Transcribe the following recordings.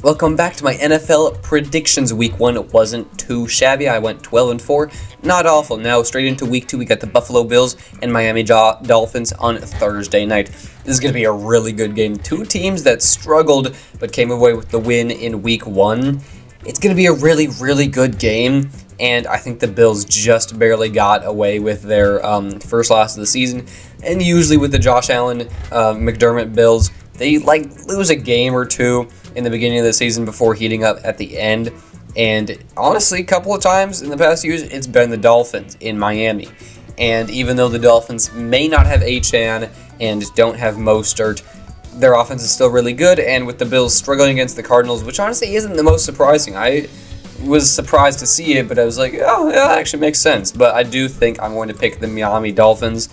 Welcome back to my NFL predictions. Week 1 it wasn't too shabby. I went 12-4. Not awful. Now straight into week 2 we got the Buffalo Bills and Miami Dolphins on Thursday night. This is going to be a really good game. Two teams that struggled but came away with the win in week 1. It's going to be a really good game, and I think the Bills just barely got away with their first loss of the season. And usually with the Josh Allen McDermott Bills, they lose a game or two in the beginning of the season before heating up at the end. And honestly, a couple of times in the past years, it's been the Dolphins in Miami. And even though the Dolphins may not have Achane and don't have Mostert, their offense is still really good. And with the Bills struggling against the Cardinals, which honestly isn't the most surprising. I was surprised to see it, but I was like, oh, yeah, that actually makes sense. But I do think I'm going to pick the Miami Dolphins.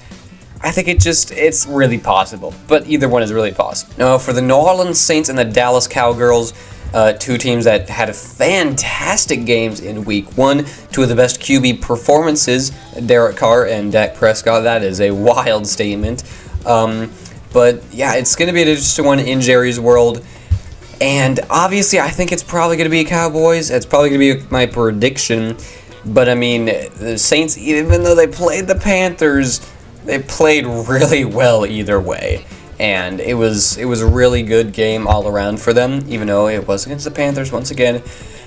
I think it's really possible, but either one is really possible. Now, for the New Orleans Saints and the Dallas Cowgirls, two teams that had fantastic games in week 1, two of the best QB performances, Derek Carr and Dak Prescott. That is a wild statement. But yeah, it's going to be an interesting one in Jerry's world. And obviously, I think it's probably going to be Cowboys. It's probably going to be my prediction. But I mean, the Saints, even though they played the Panthers, they played really well either way, and it was a really good game all around for them, even though it was against the Panthers once again.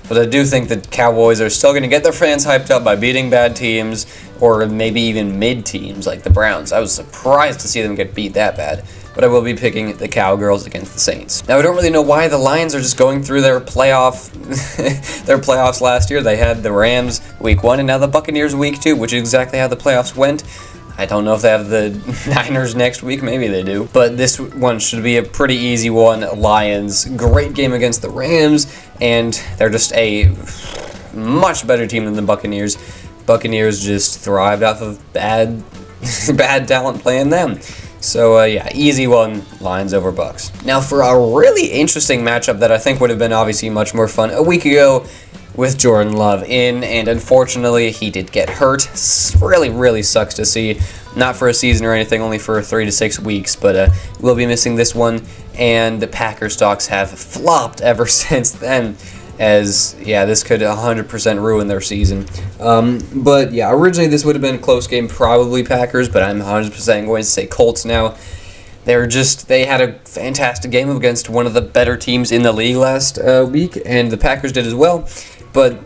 But I do think that Cowboys are still going to get their fans hyped up by beating bad teams, or maybe even mid teams like the Browns. I was surprised to see them get beat that bad, but I will be picking the Cowgirls against the Saints. Now, I don't really know why the Lions are just going through their playoffs last year. They had the Rams week 1 and now the Buccaneers week 2, which is exactly how the playoffs went. I don't know if they have the Niners next week. Maybe they do. But this one should be a pretty easy one. Lions, great game against the Rams, and they're just a much better team than the Buccaneers. Buccaneers just thrived off of bad talent playing them. So, yeah, easy one, Lions over Bucks. Now, for a really interesting matchup that I think would have been obviously much more fun a week ago, with Jordan Love in, and unfortunately he did get hurt. Really sucks to see. Not for a season or anything, only for 3 to 6 weeks, but we'll be missing this one. And the Packers stocks have flopped ever since then, as yeah, this could 100% ruin their season. But yeah, originally this would have been a close game, probably Packers, but I'm 100% going to say Colts now. They had a fantastic game against one of the better teams in the league last week, and the Packers did as well, but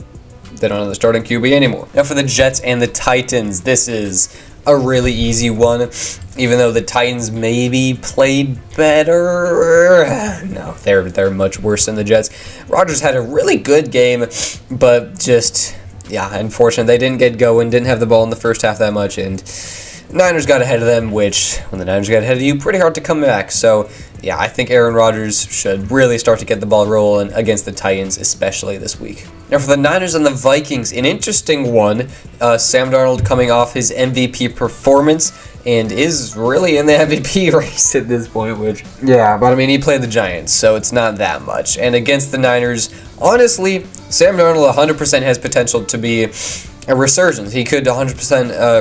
they don't have the starting QB anymore. Now for the Jets and the Titans, this is a really easy one, even though the Titans maybe played better. No, they're much worse than the Jets. Rodgers had a really good game, but just, yeah, unfortunately, they didn't get going, didn't have the ball in the first half that much, and Niners got ahead of them, which, when the Niners got ahead of you, pretty hard to come back. So, yeah, I think Aaron Rodgers should really start to get the ball rolling against the Titans, especially this week. Now, for the Niners and the Vikings, an interesting one. Sam Darnold coming off his MVP performance and is really in the MVP race at this point, which, yeah, but I mean, he played the Giants, so it's not that much. And against the Niners, honestly, Sam Darnold 100% has potential to be a resurgence. He could 100%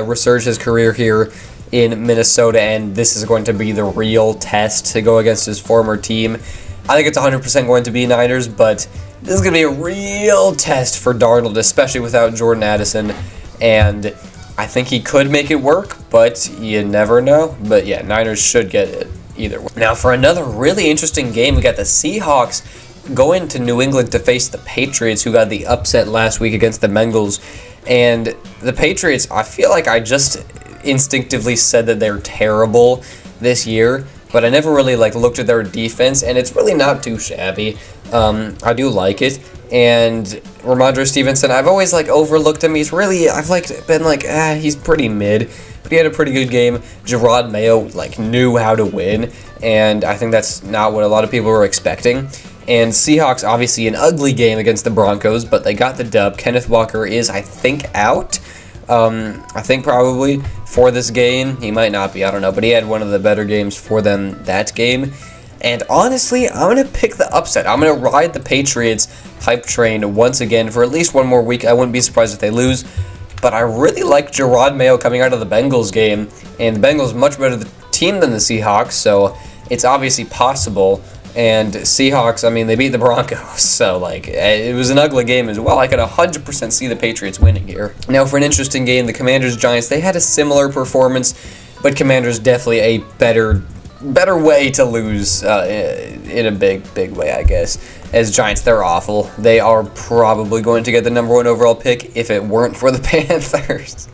resurge his career here in Minnesota, and this is going to be the real test to go against his former team. I think it's 100% going to be Niners, but this is going to be a real test for Darnold, especially without Jordan Addison, and I think he could make it work, but you never know. But yeah, Niners should get it either way. Now for another really interesting game, we got the Seahawks going to New England to face the Patriots, who got the upset last week against the Bengals. And the Patriots, I feel like I just instinctively said that they're terrible this year, but I never really looked at their defense, and it's really not too shabby. I do like it. And Ramondre Stevenson, I've always overlooked him. He's really, I've been he's pretty mid, but he had a pretty good game. Gerard Mayo knew how to win, and I think that's not what a lot of people were expecting. And Seahawks, obviously an ugly game against the Broncos, but they got the dub. Kenneth Walker is, I think, out. I think probably for this game. He might not be, I don't know, but he had one of the better games for them that game. And honestly, I'm going to pick the upset. I'm going to ride the Patriots hype train once again for at least one more week. I wouldn't be surprised if they lose. But I really like Gerard Mayo coming out of the Bengals game. And the Bengals much better team than the Seahawks, so it's obviously possible. And Seahawks, I mean, they beat the Broncos, so, like, it was an ugly game as well. I could 100% see the Patriots winning here. Now, for an interesting game, the Commanders-Giants, they had a similar performance, but Commanders definitely a better way to lose in a big way, I guess. As Giants, they're awful. They are probably going to get the #1 overall pick if it weren't for the Panthers.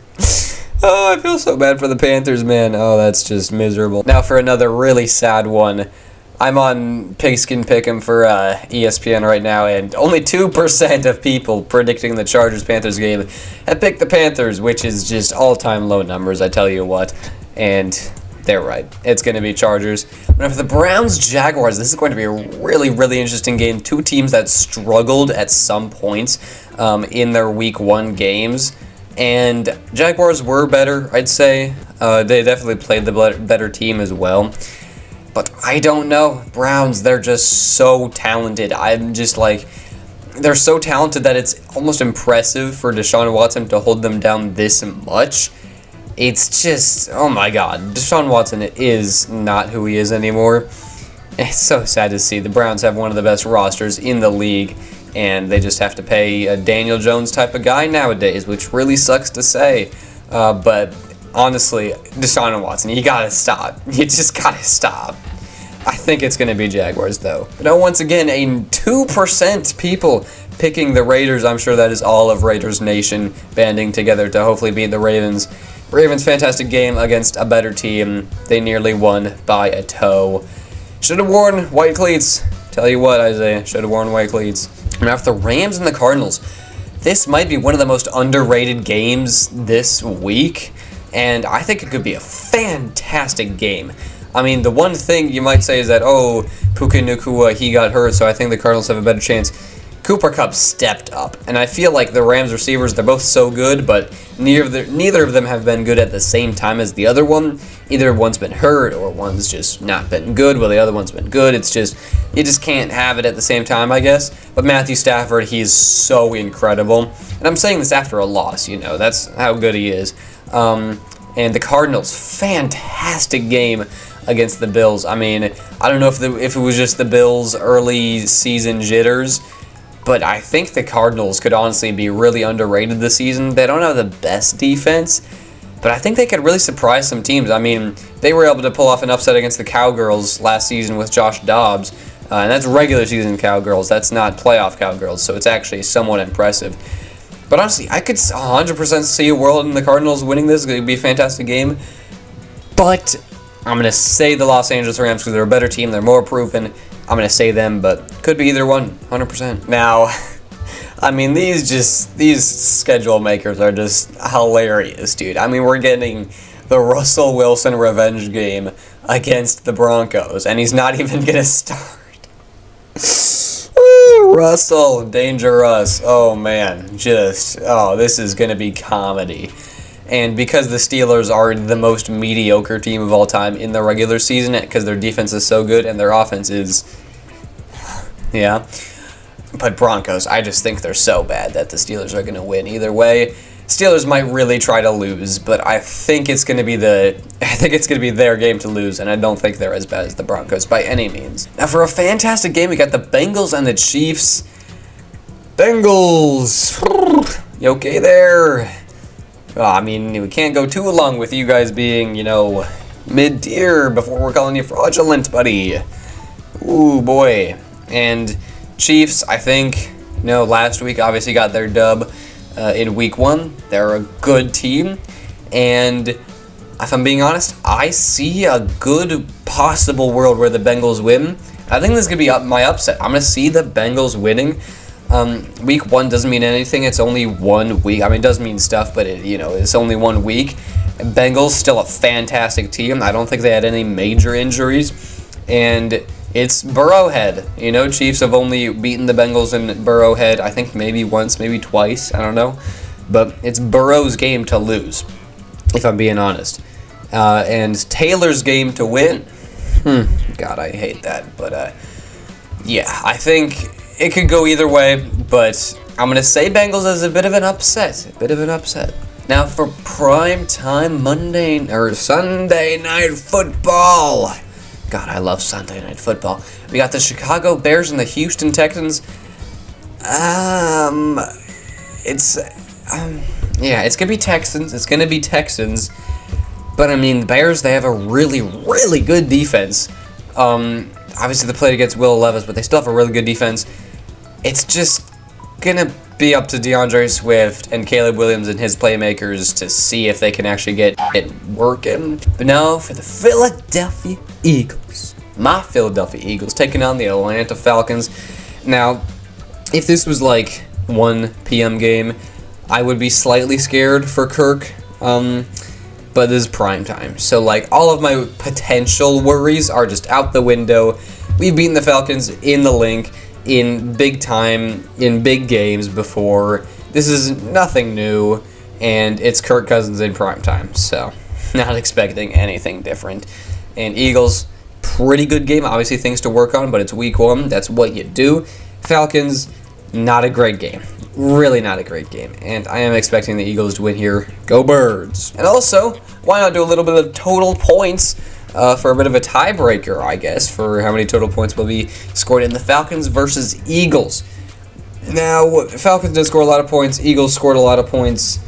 Oh, I feel so bad for the Panthers, man. Oh, that's just miserable. Now for another really sad one. I'm on Pigskin Pick'em for ESPN right now, and only 2% of people predicting the Chargers-Panthers game have picked the Panthers, which is just all-time low numbers, I tell you what. And they're right. It's going to be Chargers. Now for the Browns-Jaguars, this is going to be a really interesting game. Two teams that struggled at some points in their Week 1 games. And Jaguars were better, I'd say. They definitely played the better team as well. But I don't know. Browns, they're just so talented. I'm just like, they're so talented that it's almost impressive for Deshaun Watson to hold them down this much. It's just, oh my God. Deshaun Watson is not who he is anymore. It's so sad to see. The Browns have one of the best rosters in the league, and they just have to pay a Daniel Jones type of guy nowadays, which really sucks to say. But honestly, Deshaun Watson, you gotta stop. You just gotta stop. I think it's going to be Jaguars, though. But now, once again, a 2% people picking the Raiders. I'm sure that is all of Raiders Nation banding together to hopefully beat the Ravens. Ravens, fantastic game against a better team. They nearly won by a toe. Should have worn white cleats. Tell you what, Isaiah, should have worn white cleats. Now, for the Rams and the Cardinals, this might be one of the most underrated games this week, and I think it could be a fantastic game. I mean, the one thing you might say is that, oh, Puka Nacua, he got hurt, so I think the Cardinals have a better chance. Cooper Kupp stepped up, and I feel like the Rams receivers, they're both so good, but neither of them have been good at the same time as the other one. Either one's been hurt, or one's just not been good, while the other one's been good. It's just, you just can't have it at the same time, I guess. But Matthew Stafford, he's so incredible. And I'm saying this after a loss, you know, that's how good he is. And the Cardinals, fantastic game against the Bills. I mean, I don't know if it was just the Bills' early season jitters, but I think the Cardinals could honestly be really underrated this season. They don't have the best defense, but I think they could really surprise some teams. I mean, they were able to pull off an upset against the Cowgirls last season with Josh Dobbs, and that's regular season Cowgirls. That's not playoff Cowgirls, so it's actually somewhat impressive. But honestly, I could 100% see a world in the Cardinals winning this. It would be a fantastic game. But I'm going to say the Los Angeles Rams because they're a better team. They're more proven. I'm going to say them, but could be either one, 100%. Now, I mean, these schedule makers are just hilarious, dude. I mean, we're getting the Russell Wilson revenge game against the Broncos, and he's not even going to start. Russell, dangerous. Oh, man. This is going to be comedy. And because the Steelers are the most mediocre team of all time in the regular season, because their defense is so good and their offense is, yeah. But Broncos, I just think they're so bad that the Steelers are going to win either way. Steelers might really try to lose, but I think it's going to be their game to lose, and I don't think they're as bad as the Broncos by any means. Now for a fantastic game, we got the Bengals and the Chiefs. Bengals, you okay there? I mean, we can't go too long with you guys being, you know, mid-tier before we're calling you fraudulent, buddy. Ooh, boy. And Chiefs, I think, you know, last week obviously got their dub in Week 1. They're a good team. And if I'm being honest, I see a good possible world where the Bengals win. I think this is going to be my upset. I'm going to see the Bengals winning. Week 1 doesn't mean anything. It's only 1 week. I mean, it does mean stuff, but it's only 1 week. Bengals still a fantastic team. I don't think they had any major injuries, and it's Burrowhead. You know, Chiefs have only beaten the Bengals in Burrowhead. I think maybe once, maybe twice. I don't know, but it's Burrow's game to lose, if I'm being honest, and Taylor's game to win. God, I hate that, but yeah, I think it could go either way, but I'm going to say Bengals as a bit of an upset. Now for prime time Sunday night football. God, I love Sunday Night Football. We got the Chicago Bears and the Houston Texans. It's gonna be Texans. It's gonna be Texans. But I mean, the Bears, they have a really, really good defense. Obviously, they played against Will Levis, but they still have a really good defense. It's just gonna be up to DeAndre Swift and Caleb Williams and his playmakers to see if they can actually get it working. But now for the Philadelphia Eagles. My Philadelphia Eagles taking on the Atlanta Falcons. Now, if this was like 1 p.m. game, I would be slightly scared for Kirk. But this is prime time. So like all of my potential worries are just out the window. We've beaten the Falcons in the Link, in big time, in big games before. This is nothing new, and it's Kirk Cousins in prime time. So not expecting anything different. And Eagles, pretty good game. Obviously things to work on, but it's week 1. That's what you do. Falcons, not a great game. Really not a great game. And I am expecting the Eagles to win here. Go Birds. And also, why not do a little bit of total points for a bit of a tiebreaker, I guess, for how many total points will be scored in the Falcons versus Eagles. Now, Falcons did score a lot of points. Eagles scored a lot of points.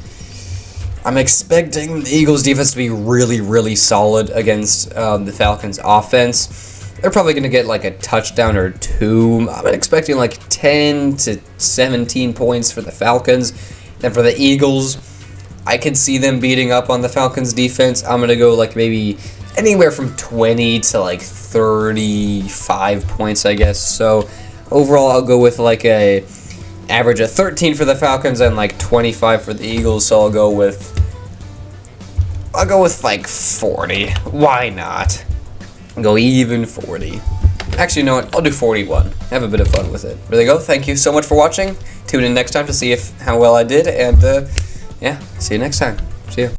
I'm expecting the Eagles defense to be really, really solid against the Falcons offense. They're probably going to get like a touchdown or 2. I'm expecting like 10 to 17 points for the Falcons. And for the Eagles, I could see them beating up on the Falcons defense. I'm going to go like maybe anywhere from 20 to like 35 points, I guess. So overall, I'll go with like a average of 13 for the Falcons and like 25 for the Eagles. So I'll go with like 40. Why not? Go even 40. Actually, you know what? I'll do 41. Have a bit of fun with it. There you go. Thank you so much for watching. Tune in next time to see how well I did. And, yeah, see you next time. See ya.